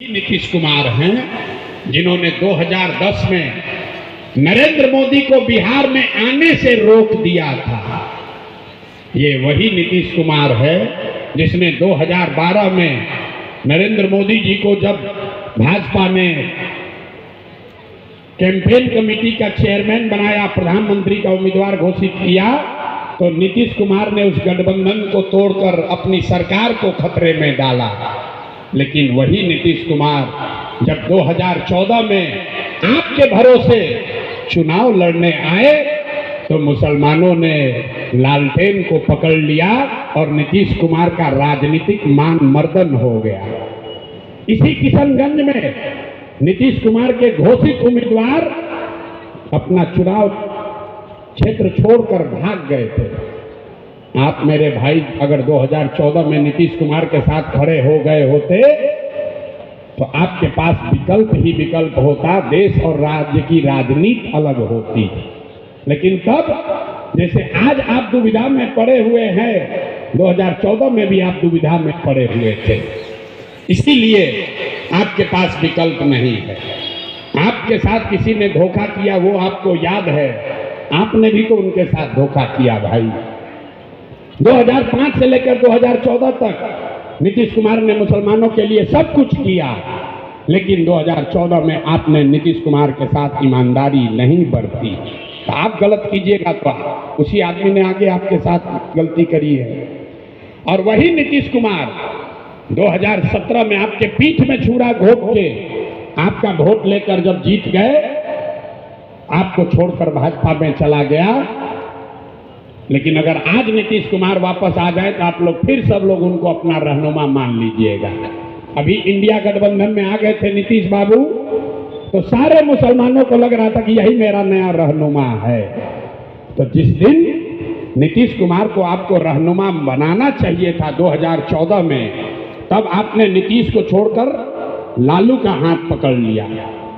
नीतीश कुमार हैं जिन्होंने 2010 में नरेंद्र मोदी को बिहार में आने से रोक दिया था। ये वही नीतीश कुमार है जिसने 2012 में नरेंद्र मोदी जी को जब भाजपा ने कैंपेन कमेटी का चेयरमैन बनाया, प्रधानमंत्री का उम्मीदवार घोषित किया, तो नीतीश कुमार ने उस गठबंधन को तोड़कर अपनी सरकार को खतरे में डाला। लेकिन वही नीतीश कुमार जब 2014 में आपके भरोसे चुनाव लड़ने आए तो मुसलमानों ने लालटेन को पकड़ लिया और नीतीश कुमार का राजनीतिक मान मर्दन हो गया। इसी किशनगंज में नीतीश कुमार के घोषित उम्मीदवार अपना चुनाव क्षेत्र छोड़कर भाग गए थे। आप मेरे भाई अगर 2014 में नीतीश कुमार के साथ खड़े हो गए होते तो आपके पास विकल्प ही विकल्प होता, देश और राज्य की राजनीति अलग होती। लेकिन तब जैसे आज आप दुविधा में पड़े हुए हैं, 2014 में भी आप दुविधा में पड़े हुए थे, इसीलिए आपके पास विकल्प नहीं है। आपके साथ किसी ने धोखा किया, वो आपको याद है, आपने भी तो उनके साथ धोखा किया भाई। 2005 से लेकर 2014 तक नीतीश कुमार ने मुसलमानों के लिए सब कुछ किया, लेकिन 2014 में आपने नीतीश कुमार के साथ ईमानदारी नहीं बरती। तो आप गलत कीजिएगा तो उसी आदमी ने आगे आपके साथ गलती करी है। और वही नीतीश कुमार 2017 में आपके पीठ में छुरा घोंप के आपका वोट लेकर जब जीत गए, आपको छोड़कर भाजपा में चला गया। लेकिन अगर आज नीतीश कुमार वापस आ जाए तो आप लोग फिर सब लोग उनको अपना रहनुमा मान लीजिएगा। अभी इंडिया गठबंधन में आ गए थे नीतीश बाबू, तो सारे मुसलमानों को लग रहा था कि यही मेरा नया रहनुमा है। तो जिस दिन नीतीश कुमार को आपको रहनुमा बनाना चाहिए था 2014 में, तब आपने नीतीश को छोड़कर लालू का हाथ पकड़ लिया।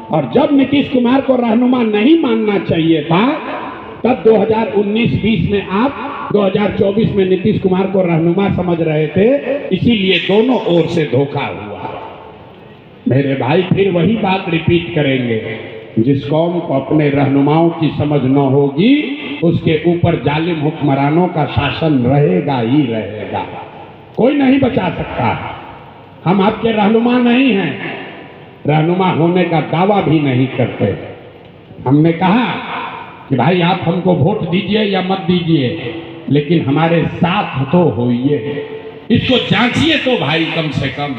और जब नीतीश कुमार को रहनुमा नहीं मानना चाहिए था, तब 2019-20 में आप 2024 में नीतीश कुमार को रहनुमा समझ रहे थे, इसीलिए दोनों ओर से धोखा हुआ। मेरे भाई फिर वही बात रिपीट करेंगे, जिस कौम को अपने रहनुमाओं की समझ न होगी उसके ऊपर जालिम हुक्मरानों का शासन रहेगा ही रहेगा, कोई नहीं बचा सकता। हम आपके रहनुमा नहीं हैं, रहनुमा होने का दावा भी नहीं करते। हमने कहा कि भाई आप हमको वोट दीजिए या मत दीजिए, लेकिन हमारे साथ तो होइए, इसको जांचिए तो भाई। कम से कम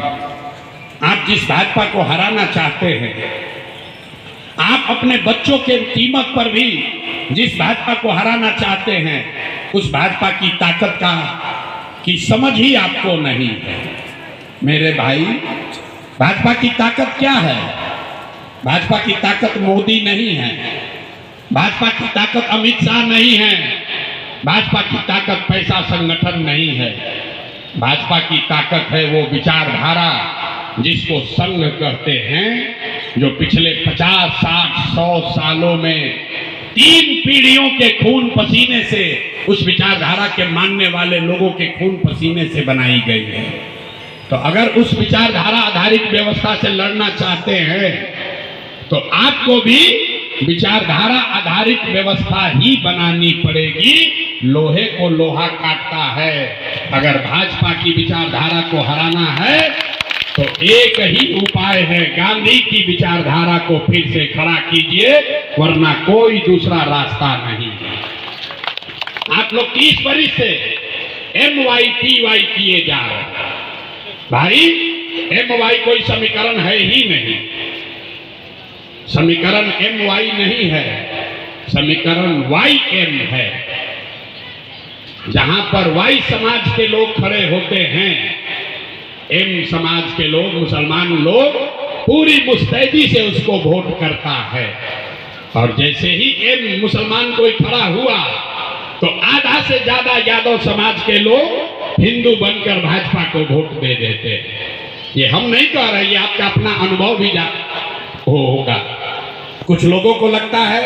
आप जिस भाजपा को हराना चाहते हैं, आप अपने बच्चों के कीमत पर भी जिस भाजपा को हराना चाहते हैं, उस भाजपा की ताकत की समझ ही आपको नहीं है। मेरे भाई, भाजपा की ताकत क्या है? भाजपा की ताकत मोदी नहीं है, भाजपा की ताकत अमित शाह नहीं है, भाजपा की ताकत पैसा संगठन नहीं है। भाजपा की ताकत है वो विचारधारा जिसको संघ कहते हैं, जो पिछले 50, 60, 100 सालों में 3 पीढ़ियों के खून पसीने से, उस विचारधारा के मानने वाले लोगों के खून पसीने से बनाई गई है। तो अगर उस विचारधारा आधारित व्यवस्था से लड़ना चाहते हैं तो आपको भी विचारधारा आधारित व्यवस्था ही बनानी पड़ेगी। लोहे को लोहा काटता है। अगर भाजपा की विचारधारा को हराना है तो एक ही उपाय है, गांधी की विचारधारा को फिर से खड़ा कीजिए, वरना कोई दूसरा रास्ता नहीं है। आप लोग 30 वर्ष से MYTY किए जा रहे हैं। भाई MY कोई समीकरण है ही नहीं, समीकरण MY नहीं है, समीकरण YM है। जहां पर Y समाज के लोग खड़े होते हैं, M समाज के लोग, मुसलमान लोग पूरी मुस्तैदी से उसको वोट करता है। और जैसे ही M मुसलमान कोई खड़ा हुआ तो आधा से ज्यादा यादव समाज के लोग हिंदू बनकर भाजपा को वोट दे देते हैं। ये हम नहीं कह रहे, ये आपका अपना अनुभव भी होगा। कुछ लोगों को लगता है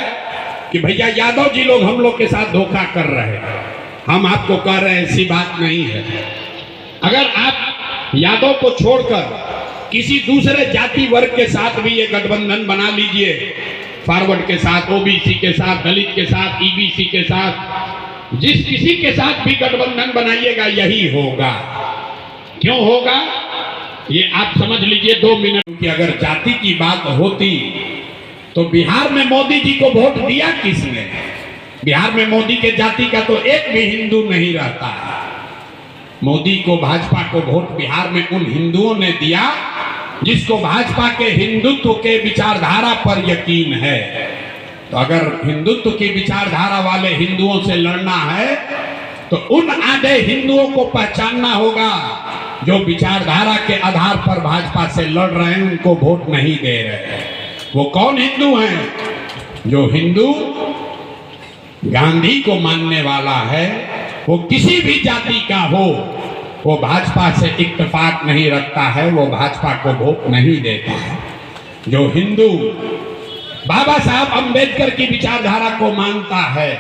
कि भैया यादव जी लोग हम लोग के साथ धोखा कर रहे हैं। हम आपको कह रहे हैं ऐसी बात नहीं है। अगर आप यादव को छोड़कर किसी दूसरे जाति वर्ग के साथ भी ये गठबंधन बना लीजिए, फॉरवर्ड के साथ, ओबीसी के साथ, दलित के साथ, ईबीसी के साथ, जिस किसी के साथ भी गठबंधन बनाइएगा यही होगा। क्यों होगा ये आप समझ लीजिए 2 मिनट की। अगर जाति की बात होती तो बिहार में मोदी जी को वोट दिया किसने? बिहार में मोदी के जाति का तो एक भी हिंदू नहीं रहता है। मोदी को, भाजपा को वोट बिहार में उन हिंदुओं ने दिया जिसको भाजपा के हिंदुत्व के विचारधारा पर यकीन है। तो अगर हिंदुत्व की विचारधारा वाले हिंदुओं से लड़ना है तो उन आधे हिंदुओं को पहचानना होगा जो विचारधारा के आधार पर भाजपा से लड़ रहे हैं, उनको वोट नहीं दे रहे। वो कौन हिंदू हैं? जो हिंदू गांधी को मानने वाला है, वो किसी भी जाति का हो, वो भाजपा से इत्तेफाक नहीं रखता है, वो भाजपा को वोट नहीं देता है। जो हिंदू बाबा साहब अंबेडकर की विचारधारा को मानता है,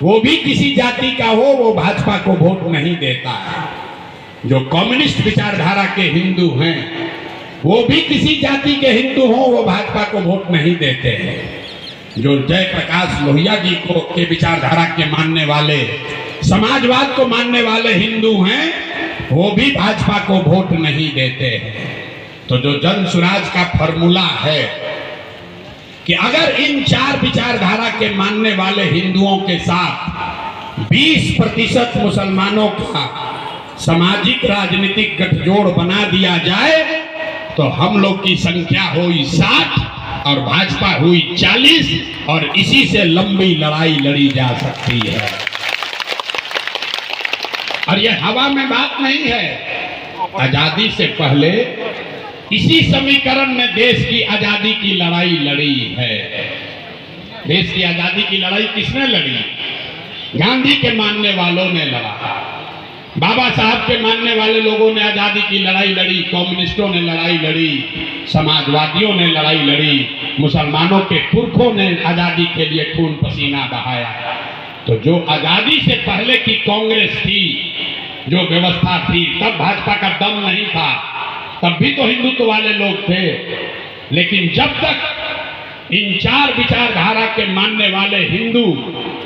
वो भी किसी जाति का हो, वो भाजपा को वोट नहीं देता है। जो कम्युनिस्ट विचारधारा के हिंदू हैं, वो भी किसी जाति के हिंदू हो, वो भाजपा को वोट नहीं देते हैं। जो जयप्रकाश लोहिया जी को के विचारधारा के मानने वाले, समाजवाद को मानने वाले हिंदू हैं, वो भी भाजपा को वोट नहीं देते हैं। तो जो जन सुराज का फॉर्मूला है कि अगर इन 4 विचारधारा के मानने वाले हिंदुओं के साथ 20% मुसलमानों का सामाजिक राजनीतिक गठजोड़ बना दिया जाए तो हम लोग की संख्या हुई 60 और भाजपा हुई 40 और इसी से लंबी लड़ाई लड़ी जा सकती है। और यह हवा में बात नहीं है। आजादी से पहले इसी समीकरण ने देश की आजादी की लड़ाई लड़ी है। देश की आजादी की लड़ाई किसने लड़ी? गांधी के मानने वालों ने लड़ा, बाबा साहब के मानने वाले लोगों ने आजादी की लड़ाई लड़ी, कम्युनिस्टों ने लड़ाई लड़ी, समाजवादियों ने लड़ाई लड़ी, मुसलमानों के पुरखों ने आजादी के लिए खून पसीना बहाया। तो जो आजादी से पहले की कांग्रेस थी, जो व्यवस्था थी, तब भाजपा का दम नहीं था, तब भी तो हिंदुत्व वाले लोग थे। लेकिन जब तक इन 4 विचारधारा के मानने वाले हिंदू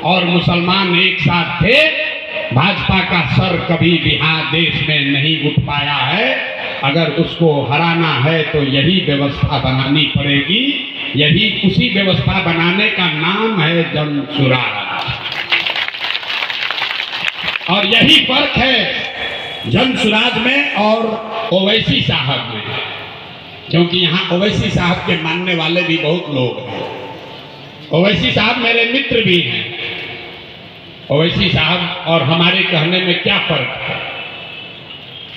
और मुसलमान एक साथ थे, भाजपा का सर कभी बिहार देश में नहीं उठ पाया है। अगर उसको हराना है तो यही व्यवस्था बनानी पड़ेगी। यही उसी व्यवस्था बनाने का नाम है जन सुराज। और यही फर्क है जन सुराज में और ओवैसी साहब में, क्योंकि यहाँ ओवैसी साहब के मानने वाले भी बहुत लोग हैं। ओवैसी साहब मेरे मित्र भी हैं। ओवैसी साहब और हमारे कहने में क्या फर्क है?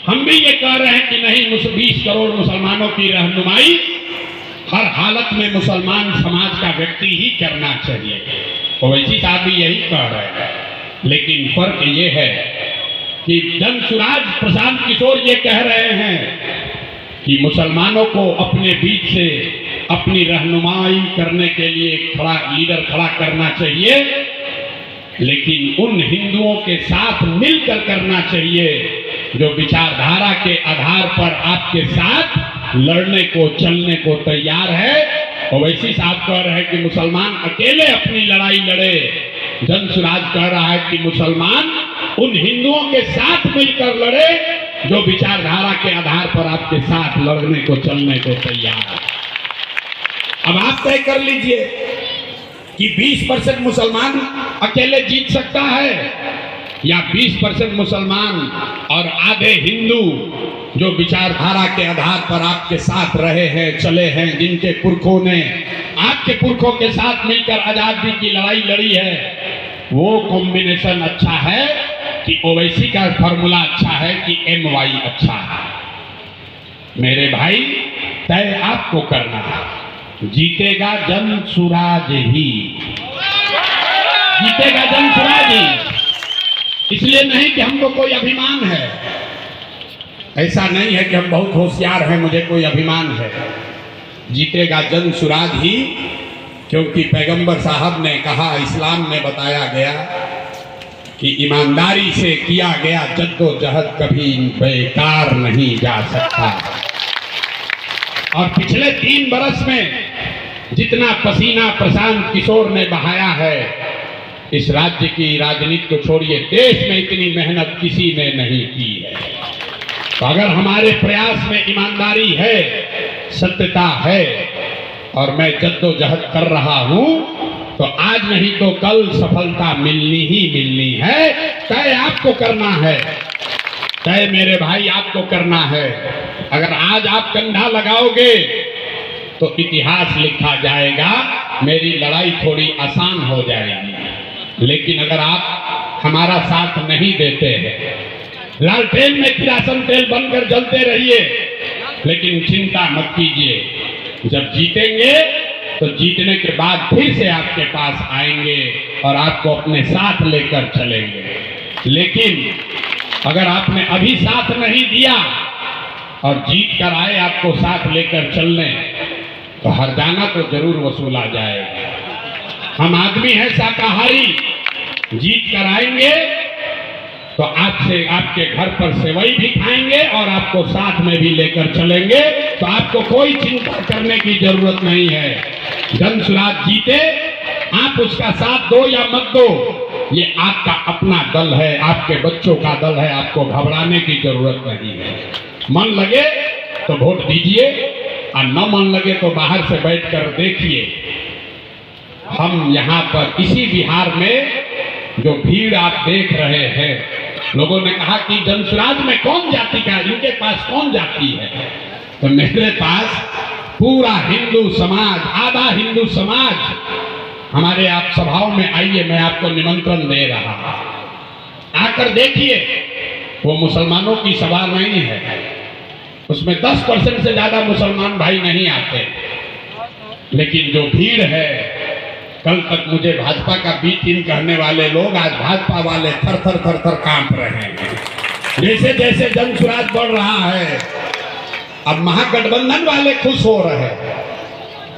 हम भी ये कह रहे हैं कि नहीं, 20 करोड़ मुसलमानों की रहनुमाई हर हालत में मुसलमान समाज का व्यक्ति ही करना चाहिए। ओवैसी साहब भी यही कह रहे हैं। लेकिन फर्क ये है कि जन सुराज प्रशांत किशोर ये कह रहे हैं कि मुसलमानों को अपने बीच से अपनी रहनुमाई करने के लिए लीडर खड़ा करना चाहिए, लेकिन उन हिंदुओं के साथ मिलकर करना चाहिए जो विचारधारा के आधार पर आपके साथ लड़ने को, चलने को तैयार है। ओवैसी साहब कह रहे हैं कि मुसलमान अकेले अपनी लड़ाई लड़े। जन सुराज कह रहा है कि मुसलमान उन हिंदुओं के साथ मिलकर लड़े जो विचारधारा के आधार पर आपके साथ लड़ने को, चलने को तैयार है। अब आप तय कर लीजिए कि 20% मुसलमान अकेले जीत सकता है या 20% मुसलमान और आधे हिंदू जो विचारधारा के आधार पर आपके साथ रहे हैं, चले हैं, जिनके पुरखों ने आपके पुरखों के साथ मिलकर आजादी की लड़ाई लड़ी है, वो कॉम्बिनेशन अच्छा है कि ओवैसी का फॉर्मूला अच्छा है कि MY अच्छा है? मेरे भाई, तय आपको करना है। जीतेगा जन सुराज ही, जीतेगा जन सुराज ही। इसलिए नहीं कि हमको कोई अभिमान है, ऐसा नहीं है कि हम बहुत होशियार हैं, मुझे कोई अभिमान है। जीतेगा जन सुराज ही, क्योंकि पैगंबर साहब ने कहा, इस्लाम में बताया गया कि ईमानदारी से किया गया जद्दोजहद कभी बेकार नहीं जा सकता। और पिछले 3 बरस में जितना पसीना प्रशांत किशोर ने बहाया है, इस राज्य की राजनीति को छोड़िए, देश में इतनी मेहनत किसी ने नहीं की है। तो अगर हमारे प्रयास में ईमानदारी है, सत्यता है और मैं जद्दोजहद कर रहा हूं, तो आज नहीं तो कल सफलता मिलनी ही मिलनी है। तय आपको करना है, तय मेरे भाई आपको करना है। अगर आज आप कंधा लगाओगे तो इतिहास लिखा जाएगा, मेरी लड़ाई थोड़ी आसान हो जाएगी। लेकिन अगर आप हमारा साथ नहीं देते हैं, लालटेन में किरासन तेल बनकर जलते रहिए, लेकिन चिंता मत कीजिए, जब जीतेंगे तो जीतने के बाद फिर से आपके पास आएंगे और आपको अपने साथ लेकर चलेंगे। लेकिन अगर आपने अभी साथ नहीं दिया और जीत कर आए आपको साथ लेकर चलने, तो हरजाना तो जरूर वसूला जाएगा। हम आदमी हैं शाकाहारी, जीत कर आएंगे तो आपसे आपके घर पर सेवई भी खाएंगे और आपको साथ में भी लेकर चलेंगे। तो आपको कोई चिंता करने की जरूरत नहीं है। जनसुराज जीते, आप उसका साथ दो या मत दो, ये आपका अपना दल है, आपके बच्चों का दल है, आपको घबराने की जरूरत नहीं है। मन लगे तो वोट दीजिए और न मन लगे तो बाहर से बैठकर देखिए। हम यहाँ पर इसी बिहार में जो भीड़ आप देख रहे हैं, लोगों ने कहा कि जनसुराज में कौन जाति का, इनके पास कौन जाति है? तो मेरे पास पूरा हिंदू समाज, आधा हिंदू समाज हमारे आप सभाओं में आइए, मैं आपको निमंत्रण दे रहा हूं। आकर देखिए, वो मुसलमानों की सभा नहीं है, उसमें 10% से ज्यादा मुसलमान भाई नहीं आते, लेकिन जो भीड़ है, कल तक मुझे भाजपा का बी टीम कहने वाले लोग आज भाजपा वाले थर थर थर थर कांप रहे हैं। जैसे जैसे जनसुराज बढ़ रहा है, अब महागठबंधन वाले खुश हो रहे हैं।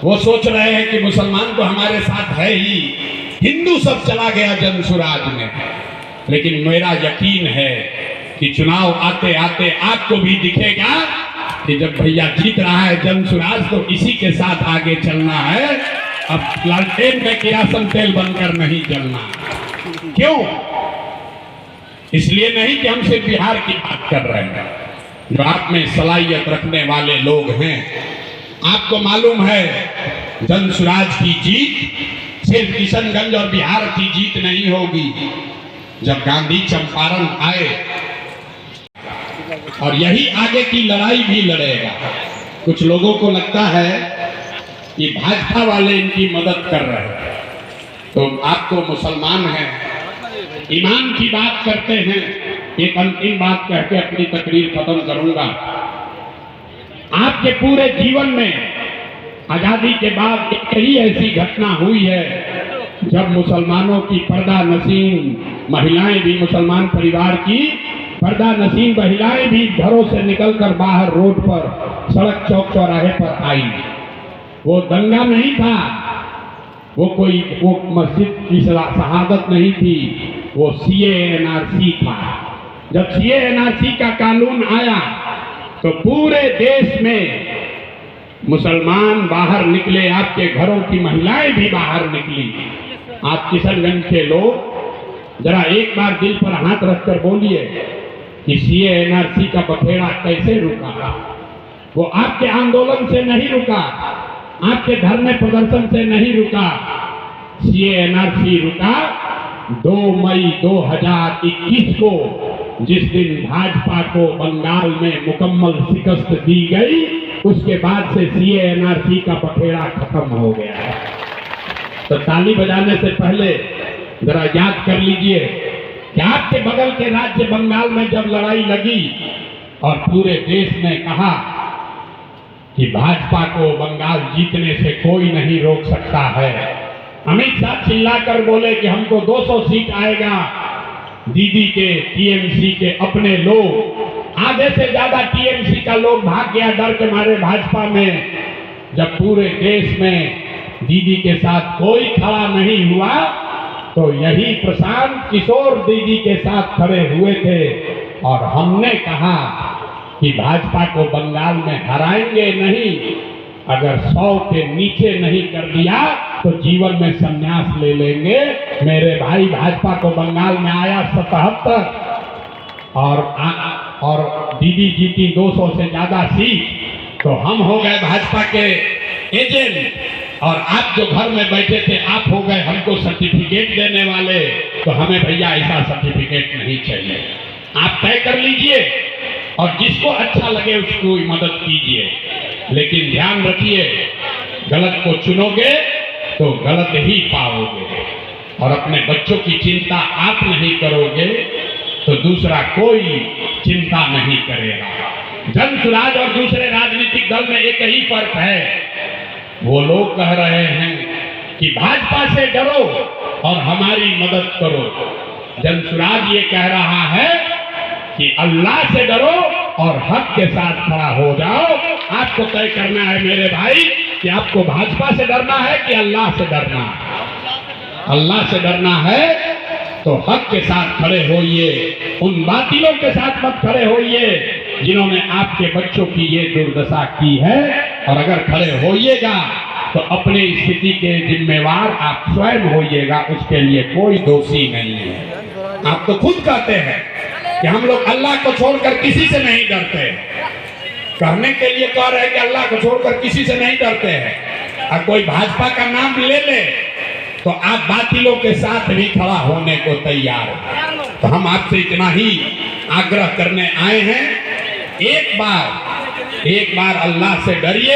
वो सोच रहे हैं कि मुसलमान तो हमारे साथ है ही, हिंदू सब चला गया जनसुराज में। लेकिन मेरा यकीन है कि चुनाव आते आते आपको भी दिखेगा कि जब भैया जीत रहा है जनसुराज, तो इसी के साथ आगे चलना है। अब लालटेन में किरासन तेल बनकर नहीं जलना। क्यों? इसलिए नहीं कि हम सिर्फ बिहार की बात कर रहे हैं। जो आप में सलाहियत रखने वाले लोग हैं, आपको मालूम है जनसुराज की जीत सिर्फ किशनगंज और बिहार की जीत नहीं होगी। जब गांधी चंपारण आए और यही आगे की लड़ाई भी लड़ेगा। कुछ लोगों को लगता है कि भाजपा वाले इनकी मदद कर रहे हैं, तो आप तो मुसलमान हैं, ईमान की बात करते हैं। एक अंतिम बात कह के अपनी तकरीर खत्म करूंगा। आपके पूरे जीवन में आजादी के बाद एक ही ऐसी घटना हुई है जब मुसलमानों की पर्दा नसीन महिलाएं भी, मुसलमान परिवार की पर्दा नसीन महिलाएं भी घरों से निकलकर बाहर रोड पर, सड़क चौक चौराहे पर आई। वो दंगा नहीं था, वो मस्जिद की शहादत नहीं थी, वो CA-NRC था। जब CA-NRC का कानून आया तो पूरे देश में मुसलमान बाहर निकले, आपके घरों की महिलाएं भी बाहर निकली। आप किशनगंज के लोग जरा एक बार दिल पर हाथ रखकर बोलिए कि CA-NRC का बखेड़ा कैसे रुका? वो आपके आंदोलन से नहीं रुका, आपके धरने प्रदर्शन से नहीं रुका। CA-NRC रुका 2 मई 2021 को, जिस दिन भाजपा को बंगाल में मुकम्मल शिकस्त दी गई। उसके बाद से CA-NRC का बखेड़ा खत्म हो गया है। तो ताली बजाने से पहले जरा याद कर लीजिए कि आपके बगल के राज्य बंगाल में जब लड़ाई लगी और पूरे देश ने कहा कि भाजपा को बंगाल जीतने से कोई नहीं रोक सकता है, अमित शाह चिल्लाकर बोले कि हमको 200 सीट आएगा। दीदी के TMC के अपने लोग, आधे से ज्यादा TMC का लोग भाग गया डर के मारे भाजपा में। जब पूरे देश में दीदी के साथ कोई खड़ा नहीं हुआ, तो यही प्रशांत किशोर दीदी के साथ खड़े हुए थे और हमने कहा कि भाजपा को बंगाल में हराएंगे नहीं, अगर 100 के नीचे नहीं कर दिया तो जीवन में संन्यास ले लेंगे। मेरे भाई, भाजपा को बंगाल में आया 77 और दीदी जीती 200 से ज्यादा सीट, तो हम हो गए भाजपा के एजेंट, और आप जो घर में बैठे थे आप हो गए हमको सर्टिफिकेट देने वाले। तो हमें भैया ऐसा सर्टिफिकेट नहीं चाहिए। आप तय कर लीजिए और जिसको अच्छा लगे उसको मदद कीजिए, लेकिन ध्यान रखिए गलत को चुनोगे तो गलत ही पाओगे। और अपने बच्चों की चिंता आप नहीं करोगे तो दूसरा कोई चिंता नहीं करेगा। जनसुराज और दूसरे राजनीतिक दल में एक ही फर्क है, वो लोग कह रहे हैं कि भाजपा से डरो और हमारी मदद करो। जनसुराज ये कह रहा है कि अल्लाह से डरो और हक के साथ खड़ा हो जाओ। आपको तय करना है मेरे भाई कि आपको भाजपा से डरना है कि अल्लाह से डरना है। अल्लाह से डरना है तो हक के साथ खड़े होइए, उन बातिलों के साथ मत खड़े होइए जिन्होंने आपके बच्चों की ये दुर्दशा की है। और अगर खड़े होइएगा तो अपनी स्थिति के जिम्मेवार आप स्वयं होइएगा, उसके लिए कोई दोषी नहीं है। आप तो खुद कहते हैं कि हम लोग अल्लाह को छोड़कर किसी से नहीं डरते, कहने के लिए कह रहे हैं कि अल्लाह को छोड़कर किसी से नहीं डरते हैं। और कोई भाजपा का नाम ले ले तो आप बातिलों के साथ भी खड़ा होने को तैयार हैं। तो हम आपसे इतना ही आग्रह करने आए हैं, एक बार अल्लाह से डरिए,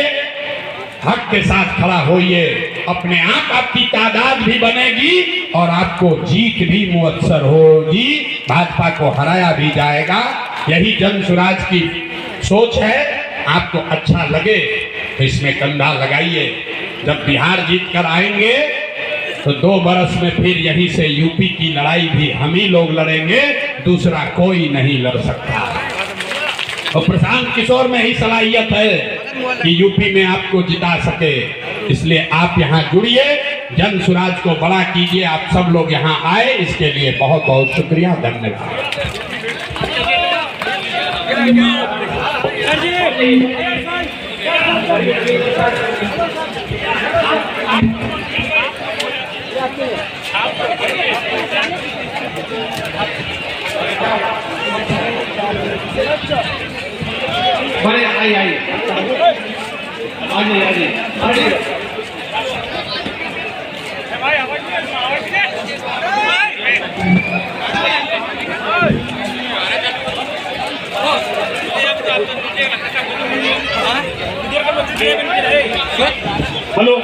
हक के साथ खड़ा होइए, अपने आप आपकी तादाद भी बनेगी और आपको जीत भी मुयस्सर होगी, भाजपा को हराया भी जाएगा। यही जनसुराज की सोच है। आपको अच्छा लगे तो इसमें कंधा लगाइए। जब बिहार जीत कर आएंगे तो 2 बरस में फिर यहीं से यूपी की लड़ाई भी हम ही लोग लड़ेंगे, दूसरा कोई नहीं लड़ सकता। और प्रशांत किशोर में ही सलाहियत है कि यूपी में आपको जिता सके, इसलिए आप यहाँ जुड़िए, जनसुराज को बड़ा कीजिए। आप सब लोग यहाँ आए, इसके लिए बहुत बहुत शुक्रिया, धन्यवाद। बड़े आई हेलो।